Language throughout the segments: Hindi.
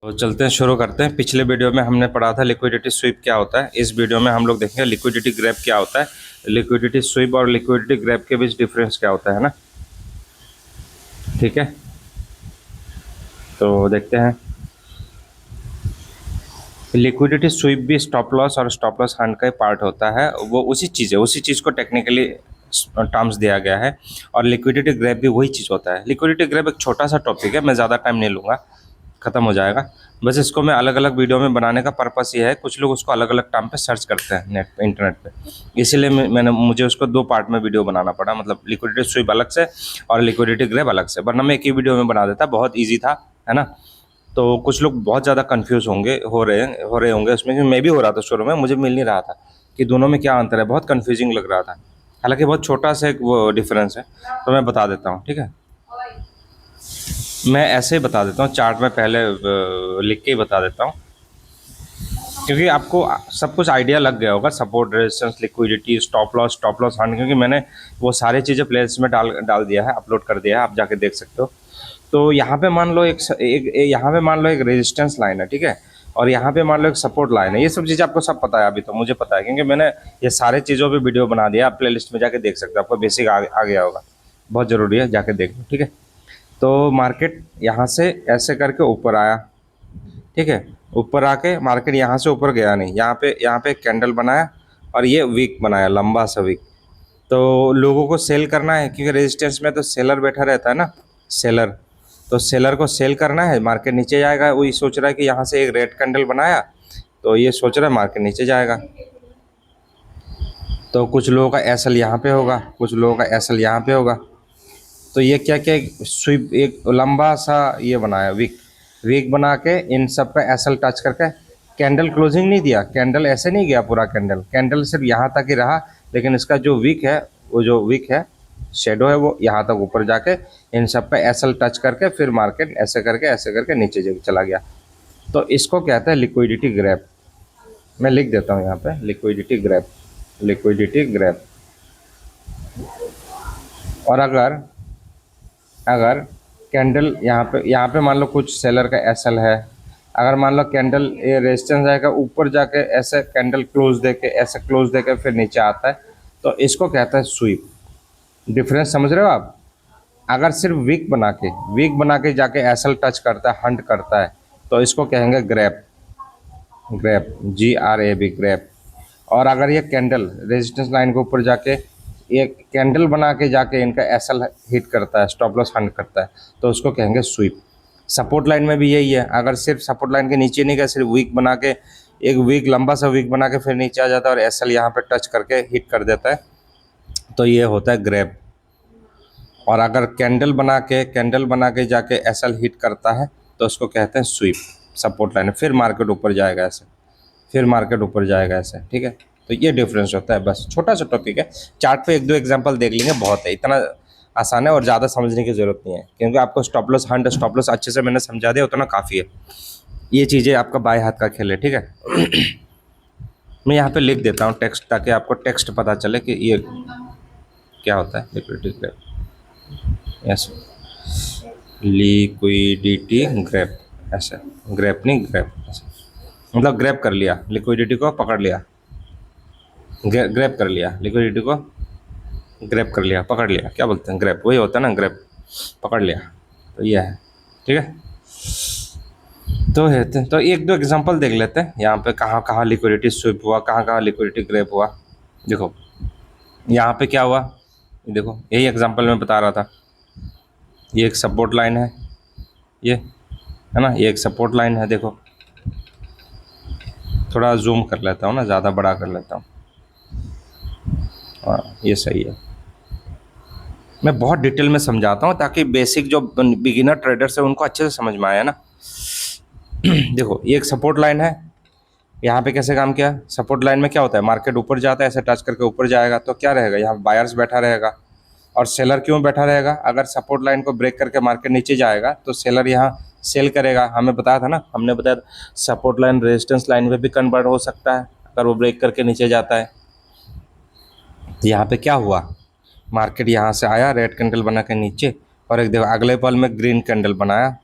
तो चलते हैं, शुरू करते हैं। पिछले वीडियो में हमने पढ़ा था लिक्विडिटी स्वीप क्या होता है। इस वीडियो में हम लोग देखेंगे लिक्विडिटी ग्रैब क्या होता है, लिक्विडिटी स्वीप और लिक्विडिटी ग्रैब के बीच डिफरेंस क्या होता है ना। ठीक है, तो देखते हैं। लिक्विडिटी स्वीप भी स्टॉप लॉस और स्टॉप लॉस हंट का ही पार्ट होता है। वो उसी चीज़ को टेक्निकली टर्म्स दिया गया है। और लिक्विडिटी ग्रैब भी वही चीज़ होता है। लिक्विडिटी ग्रैब एक छोटा सा टॉपिक है, मैं ज़्यादा टाइम नहीं लूँगा, ख़त्म हो जाएगा। बस इसको मैं अलग अलग वीडियो में बनाने का पर्पस ये है, कुछ लोग उसको अलग अलग टर्म पे सर्च करते हैं नेट पे, इंटरनेट पे, इसीलिए मुझे उसको दो पार्ट में वीडियो बनाना पड़ा। मतलब लिक्विडिटी स्वीप अलग से और लिक्विडिटी ग्रैब अलग से, वरना मैं एक ही वीडियो में बना देता, बहुत ईजी था, है ना। तो कुछ लोग बहुत ज़्यादा कन्फ्यूज हो रहे होंगे उसमें, क्योंकि मैं भी हो रहा था शुरू में, मुझे मिल नहीं रहा था कि दोनों में क्या अंतर है, बहुत कन्फ्यूजिंग लग रहा था। हालांकि बहुत छोटा सा एक वो डिफरेंस है, तो मैं बता देता हूँ, ठीक है। मैं ऐसे ही बता देता हूँ, चार्ट में पहले लिख के ही बता देता हूँ, क्योंकि आपको सब कुछ आइडिया लग गया होगा। Support, resistance, liquidity, stop loss Hunt, क्योंकि मैंने वो सारी चीज़ें प्लेलिस्ट में डाल दिया है, अपलोड कर दिया है, आप जाके देख सकते हो। तो यहाँ पे मान लो यहाँ पे मान लो एक रेजिस्टेंस लाइन है, ठीक है, और यहाँ पे मान लो एक सपोर्ट लाइन है। ये सब चीज़ें आपको सब पता है, अभी तो मुझे पता है, क्योंकि मैंने ये सारे चीज़ों पे वीडियो बना दिया। आप प्लेलिस्ट में जाके देख सकते हो, आपको बेसिक आ गया होगा। बहुत ज़रूरी है, जाके देख लो, ठीक है। तो मार्केट यहाँ से ऐसे करके ऊपर आया, ठीक है। ऊपर आके मार्केट यहाँ से ऊपर गया नहीं, यहाँ पे एक कैंडल बनाया और ये वीक बनाया, लंबा सा वीक। तो लोगों को सेल करना है, क्योंकि रेजिस्टेंस में तो सेलर बैठा रहता है ना, सेलर। तो सेलर को सेल करना है, मार्केट नीचे जाएगा, वही सोच रहा है कि यहाँ से एक रेड कैंडल बनाया, तो ये सोच रहा है मार्केट नीचे जाएगा। तो कुछ लोगों का एसएल यहाँ पे होगा, कुछ लोगों का एसएल यहाँ पे होगा। तो ये क्या क्या स्वीप एक लंबा सा ये बनाया, वीक बना के इन सब का एसएल टच करके कैंडल क्लोजिंग नहीं दिया, कैंडल ऐसे नहीं गया पूरा, कैंडल सिर्फ यहाँ तक ही रहा। लेकिन इसका जो वीक है, वो जो वीक है, शेडो है, वो यहाँ तक ऊपर जाके इन सब पे एसएल टच करके फिर मार्केट ऐसे करके नीचे चला गया। तो इसको कहते हैं लिक्विडिटी ग्रैब। मैं लिख देता हूँ यहाँ पे, लिक्विडिटी ग्रैब, लिक्विडिटी ग्रैब। और अगर कैंडल यहाँ पे मान लो कुछ सेलर का एसएल है, अगर मान लो कैंडल ये रेजिस्टेंस आएगा, ऊपर जाके ऐसे कैंडल क्लोज देके फिर नीचे आता है, तो इसको कहता है स्वीप। डिफरेंस समझ रहे हो आप? अगर सिर्फ वीक बना के जाके एसएल टच करता है, हंट करता है, तो इसको कहेंगे ग्रैब, GRAB, ग्रैब। और अगर ये कैंडल रेजिस्टेंस लाइन के ऊपर जाके ये कैंडल बना के जाके इनका एसएल हिट करता है, स्टॉप लॉस हंट करता है, तो उसको कहेंगे स्वीप। सपोर्ट लाइन में भी यही है, अगर सिर्फ सपोर्ट लाइन के नीचे नहीं गया, सिर्फ वीक बना के लंबा सा वीक बना के फिर नीचे आ जाता है और एसएल यहाँ पे टच करके हिट कर देता है, तो ये होता है ग्रैब। और अगर कैंडल बना के जाके एसएल हिट करता है, तो उसको कहते हैं स्वीप। सपोर्ट लाइन, फिर मार्केट ऊपर जाएगा ऐसे, ठीक है। तो ये डिफरेंस होता है, बस छोटा सा टॉपिक है। चार्ट पे एक दो एग्जांपल देख लेंगे, बहुत है, इतना आसान है, और ज़्यादा समझने की ज़रूरत नहीं है, क्योंकि आपको stop loss Hunt, stop loss अच्छे से मैंने समझा दिया, उतना काफ़ी है। ये चीज़ें आपका बाएं हाथ का खेल है, ठीक है। मैं यहाँ पे लिख देता हूँ टेक्स्ट, ताकि आपको टेक्स्ट पता चले कि ये क्या होता है। लिक्विडिटी ग्रैब, ऐसे ग्रैब नहीं, ग्रैब ऐसे, मतलब ग्रैब कर लिया, लिक्विडिटी को पकड़ लिया, ग्रैब कर लिया, लिक्विडिटी को ग्रैब कर लिया, पकड़ लिया, क्या बोलते हैं, ग्रैब, वही होता है ना, ग्रैब, पकड़ लिया। तो यह है, ठीक है। तो एक दो एग्जांपल देख लेते हैं, यहाँ पे कहाँ कहाँ लिक्विडिटी स्वीप हुआ, कहाँ कहाँ लिक्विडिटी ग्रैब हुआ। देखो यहाँ पे क्या हुआ, देखो यही एग्जांपल मैं बता रहा था। ये एक सपोर्ट लाइन है, ये है ना, ये एक सपोर्ट लाइन है। देखो थोड़ा जूम कर लेता हूँ ना, ज़्यादा बड़ा कर लेता हूँ, हाँ ये सही है। मैं बहुत डिटेल में समझाता हूँ, ताकि बेसिक जो बिगिनर ट्रेडर्स है उनको अच्छे से समझ में आया ना। देखो ये एक सपोर्ट लाइन है, यहाँ पे कैसे काम किया। सपोर्ट लाइन में क्या होता है, मार्केट ऊपर जाता है, ऐसे टच करके ऊपर जाएगा, तो क्या रहेगा, यहाँ बायर्स बैठा रहेगा। और सेलर क्यों बैठा रहेगा, अगर सपोर्ट लाइन को ब्रेक करके मार्केट नीचे जाएगा, तो सेलर यहाँ सेल करेगा। हमें बताया था ना, हमने बताया सपोर्ट लाइन रेजिस्टेंस लाइन में भी कन्वर्ट हो सकता है, अगर वो ब्रेक करके नीचे जाता है। यहाँ पे क्या हुआ, मार्केट यहाँ से आया रेड कैंडल बना के नीचे, और एक देखो अगले पल में ग्रीन कैंडल बनाया।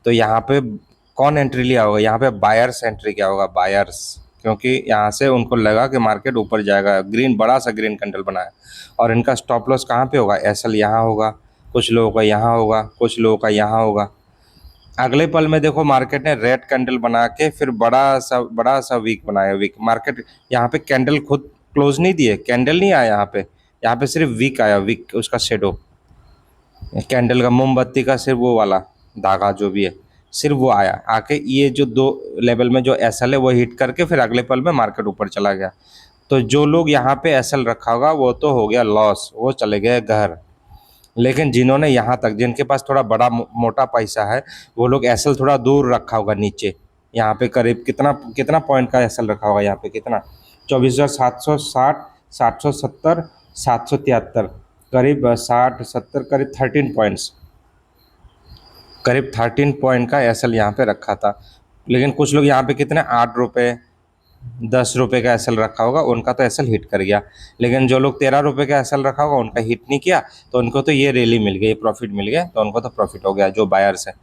तो यहाँ पे कौन एंट्री लिया होगा यहाँ पे? बायर्स एंट्री किया होगा, बायर्स, क्योंकि यहाँ से उनको लगा कि मार्केट ऊपर जाएगा, ग्रीन, बड़ा सा ग्रीन कैंडल बनाया। और इनका स्टॉप लॉस कहाँ पे होगा? एसएल यहाँ होगा, कुछ लोगों का यहाँ होगा, कुछ लोगों का यहाँ होगा। अगले पल में देखो मार्केट ने रेड कैंडल बना के फिर बड़ा सा वीक बनाया, वीक मार्केट। यहाँ पे कैंडल खुद क्लोज नहीं दिए, कैंडल नहीं आया यहाँ पे सिर्फ वीक आया, वीक, उसका शेडो कैंडल का, मोमबत्ती का सिर्फ वो वाला धागा जो भी है, सिर्फ वो आया, आके ये जो दो लेवल में जो एसएल है वो हिट करके फिर अगले पल में मार्केट ऊपर चला गया। तो जो लोग यहाँ पे एसएल रखा होगा वो तो हो गया लॉस, वो चले गए घर। लेकिन जिन्होंने यहाँ तक, जिनके पास थोड़ा बड़ा मोटा पैसा है, वो लोग एसएल थोड़ा दूर रखा होगा नीचे। यहाँ पे करीब कितना कितना पॉइंट का एसएल रखा होगा यहाँ पे? कितना? 24,760, 770, 773, करीब 60 70, करीब 13 पॉइंट्स, करीब 13 पॉइंट का एसएल यहाँ पे रखा था। लेकिन कुछ लोग यहाँ पे कितने, 8 रुपये, 10 रुपये का एसएल रखा होगा, उनका तो एसएल हिट कर गया। लेकिन जो लोग 13 रुपये का एसएल रखा होगा उनका हिट नहीं किया, तो उनको तो ये रैली मिल गई, प्रॉफिट मिल गया, तो उनको तो प्रॉफिट हो गया जो बायर्स है।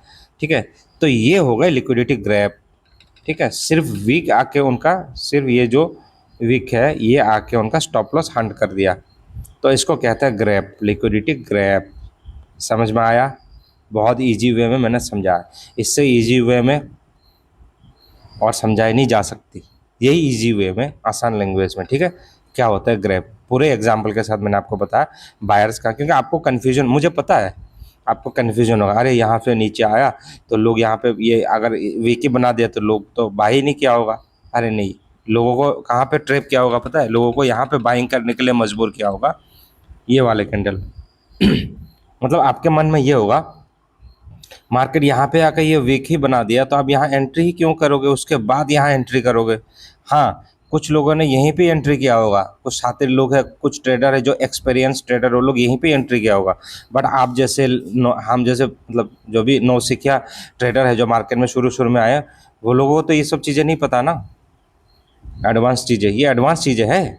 ठीक है, तो ये हो गए लिक्विडिटी ग्रैब। ठीक है, सिर्फ वीक आके उनका, सिर्फ ये जो वीक है ये आके उनका स्टॉप लॉस हंट कर दिया, तो इसको कहते हैं ग्रैब, लिक्विडिटी ग्रैब। समझ में आया? बहुत इजी वे में मैंने समझाया, इससे इजी वे में और समझाई नहीं जा सकती, यही इजी वे में, आसान लैंग्वेज में। ठीक है, क्या होता है ग्रैब, पूरे एग्जाम्पल के साथ मैंने आपको बताया बायर्स का, क्योंकि आपको कन्फ्यूजन, मुझे पता है आपको कन्फ्यूजन होगा, अरे यहाँ पे नीचे आया तो लोग यहाँ पे ये अगर वीकी बना दिया तो लोग तो बाई नहीं किया होगा। अरे नहीं, लोगों को कहाँ पे ट्रैप किया होगा पता है? लोगों को यहाँ पे बाइंग करने के लिए मजबूर किया होगा, ये वाले कैंडल। मतलब आपके मन में ये होगा, मार्केट यहाँ पे आकर ये वीक ही बना दिया तो अब यहाँ एंट्री ही क्यों करोगे, उसके बाद यहाँ एंट्री करोगे। हाँ, कुछ लोगों ने यहीं पे एंट्री किया होगा, कुछ शातिर लोग हैं, कुछ ट्रेडर है जो एक्सपीरियंस ट्रेडर, वो लोग यहीं पे एंट्री किया होगा। बट आप जैसे हम जैसे, मतलब जो भी नौसिखिया ट्रेडर है जो मार्केट में शुरू शुरू में आए, वो लोगों को तो ये सब चीज़ें नहीं पता ना, एडवांस चीज़ें, ये एडवांस चीज़ें है,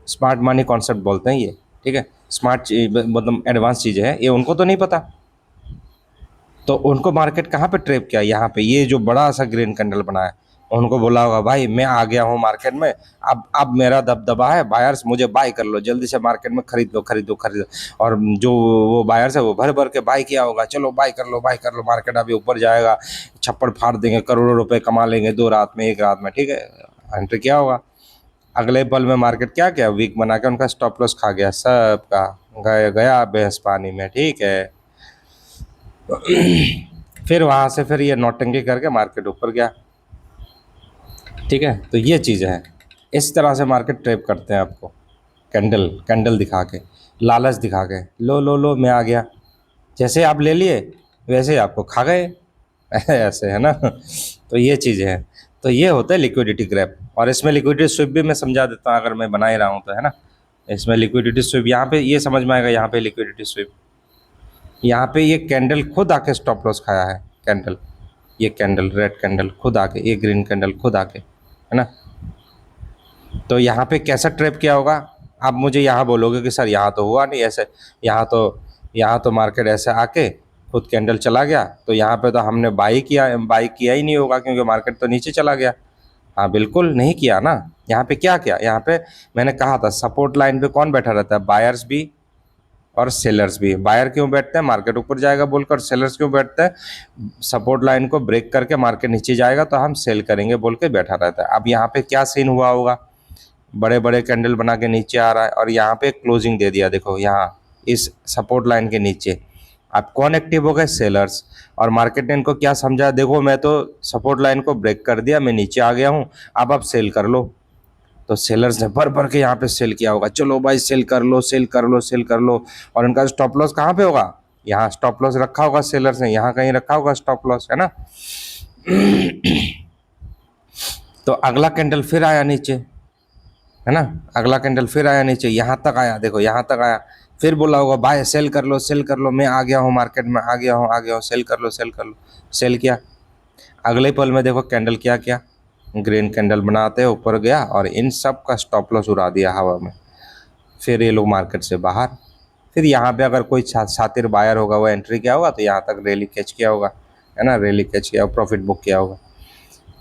स्मार्ट मनी कॉन्सेप्ट बोलते हैं ये। ठीक है, स्मार्ट मतलब एडवांस चीज़ें हैं, ये उनको तो नहीं पता। तो उनको मार्केट कहाँ पे ट्रैप किया? यहाँ पे, ये जो बड़ा सा ग्रीन कैंडल बनाया, उनको बोला होगा भाई मैं आ गया हूँ मार्केट में, अब मेरा दबदबा है, बायर्स मुझे बाय कर लो, जल्दी से मार्केट में खरीद लो खरीद लो खरीद लो। और जो वो बायर्स है वो भर भर के बाय किया होगा, चलो बाय कर लो बाय कर लो, मार्केट अभी ऊपर जाएगा, छप्पड़ फाड़ देंगे, करोड़ों रुपए कमा लेंगे 2 रात में, 1 रात में। ठीक है, एंट्री किया होगा, अगले पल में मार्केट क्या किया, वीक बना के उनका स्टॉप लॉस खा गया सबका, गया भैंस पानी में। ठीक है, फिर वहाँ से फिर ये नौटंकी करके मार्केट ऊपर गया। ठीक है, तो ये चीज़ है, इस तरह से मार्केट ट्रैप करते हैं आपको, कैंडल कैंडल दिखा के, लालच दिखा के, लो मैं आ गया, जैसे आप ले लिए वैसे ही आपको खा गए। ऐसे है ना। तो ये चीज़ें हैं, तो ये होता है लिक्विडिटी ग्रैब। और इसमें लिक्विडिटी स्विप भी मैं समझा देता हूँ, अगर मैं बना ही रहा हूँ तो, है ना। इसमें लिक्विडिटी स्विप यहाँ पे ये समझ में आएगा, यहाँ पे लिक्विडिटी स्विप, यहाँ पे ये कैंडल खुद आके स्टॉप लॉस खाया है, कैंडल, ये कैंडल रेड कैंडल खुद आके, ये ग्रीन कैंडल खुद आके, है ना। तो यहाँ पे कैसा ट्रैप किया होगा? आप मुझे यहाँ बोलोगे कि सर यहाँ तो हुआ नहीं ऐसे, यहाँ तो मार्केट ऐसे आके खुद कैंडल चला गया, तो यहाँ पे तो हमने बाई किया ही नहीं होगा, क्योंकि मार्केट तो नीचे चला गया। हाँ बिल्कुल नहीं किया ना। यहाँ पे क्या किया? यहाँ पे मैंने कहा था सपोर्ट लाइन पे कौन बैठा रहता है? बायर्स भी और सेलर्स भी। बायर क्यों बैठते हैं? मार्केट ऊपर जाएगा बोलकर। सेलर्स क्यों बैठते हैं? सपोर्ट लाइन को ब्रेक करके मार्केट नीचे जाएगा तो हम सेल करेंगे बोल के बैठा रहता है। अब यहाँ पे क्या सीन हुआ होगा? बड़े बड़े कैंडल बना के नीचे आ रहा है और यहाँ पे क्लोजिंग दे दिया, देखो यहाँ इस सपोर्ट लाइन के नीचे। अब कौन एक्टिव हो गए? सेलर्स। और मार्केट ने इनको क्या समझा? देखो मैं तो सपोर्ट लाइन को ब्रेक कर दिया, मैं नीचे आ गया हूँ, अब आप सेल कर लो। तो सेलर्स ने भर भर के यहाँ पे सेल किया होगा, चलो भाई सेल कर लो सेल कर लो सेल कर लो। और इनका स्टॉप लॉस कहाँ पे होगा? यहाँ स्टॉप लॉस रखा होगा सेलर्स ने, यहाँ कहीं रखा होगा स्टॉप लॉस, है ना। तो अगला कैंडल फिर आया नीचे, है ना, अगला कैंडल फिर आया नीचे, यहाँ तक आया, देखो यहाँ तक आया, फिर बोला होगा भाई सेल कर लो, मैं आ गया हूँ मार्केट में, आ गया हूँ, सेल कर लो। सेल किया, अगले पल में देखो कैंडल क्या किया, ग्रीन कैंडल बनाते ऊपर गया और इन सब का स्टॉप लॉस उड़ा दिया हवा में। फिर ये लोग मार्केट से बाहर। फिर यहाँ पे अगर कोई शातिर बायर होगा वो एंट्री किया होगा तो यहाँ तक रैली कैच किया होगा, है ना, रैली कैच किया, प्रॉफिट बुक किया होगा।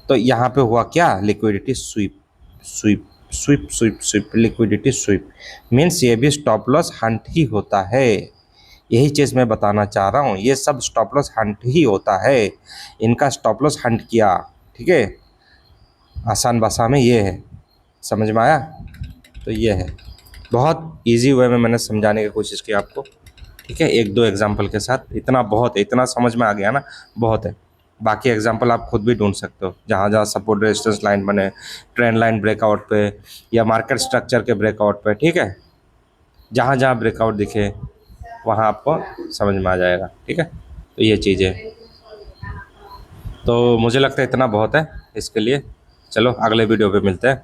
तो यहाँ पे हुआ क्या, liquidity sweep, sweep sweep sweep sweep, liquidity sweep means ये भी स्टॉप लॉस हंट ही होता है। यही चीज़ मैं बताना चाह रहा हूँ, ये सब स्टॉप लॉस हंट ही होता है। इनका स्टॉप लॉस हंट किया, ठीक है, आसान भाषा में ये है, समझ में आया। तो ये है, बहुत इजी वे में मैंने समझाने की कोशिश की आपको, ठीक है, एक दो एग्जाम्पल के साथ। इतना बहुत है, इतना समझ में आ गया ना, बहुत है। बाकी एग्जाम्पल आप खुद भी ढूंढ सकते हो, जहाँ जहाँ सपोर्ट रेजिस्टेंस लाइन बने, ट्रेंड लाइन ब्रेकआउट पे, या मार्केट स्ट्रक्चर के ब्रेकआउट पे, ठीक है, जहाँ जहाँ ब्रेकआउट दिखे वहाँ आपको समझ में आ जाएगा, ठीक है। तो ये चीज़ है, तो मुझे लगता है इतना बहुत है इसके लिए। चलो अगले वीडियो पे मिलते हैं।